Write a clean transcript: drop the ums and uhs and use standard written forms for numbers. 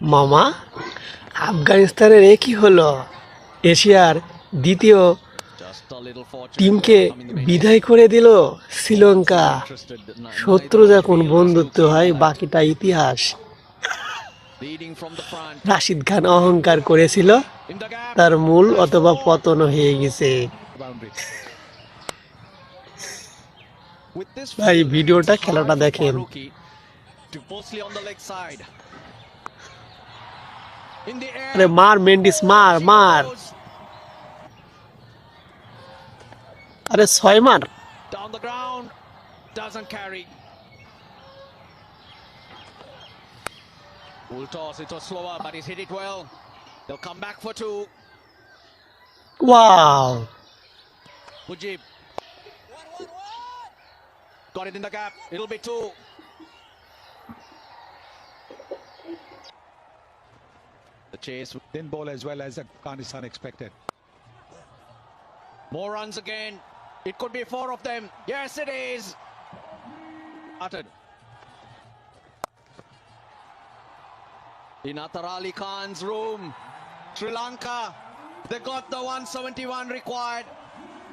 মামা, আফগানিস্তানের একই হলো এশিয়ার দ্বিতীয় টিমকে বিদায় করে দিল শ্রীলঙ্কা। শত্রু যখন বন্ধুত্ব হয় বাকিটা ইতিহাস। রাশিদ খান অহংকার করেছিল, তার মূল অথবা পতন হয়ে গেছে। ভাই ভিডিওটা খেলাটা দেখেন। আরে মার মেন্ডিস, মার মার, আরে ছয় মার। Down the ground, doesn't carry. Full toss, it was slower, but he's hit it well. They'll come back for two. Wow, Mujib got it in the gap. It'll be two. The chase. Thin ball as well as Afghanistan expected. More runs again. It could be four of them. Yes, it is. Uttered. In Atar Ali Khan's room, Sri Lanka, they got the 171 required.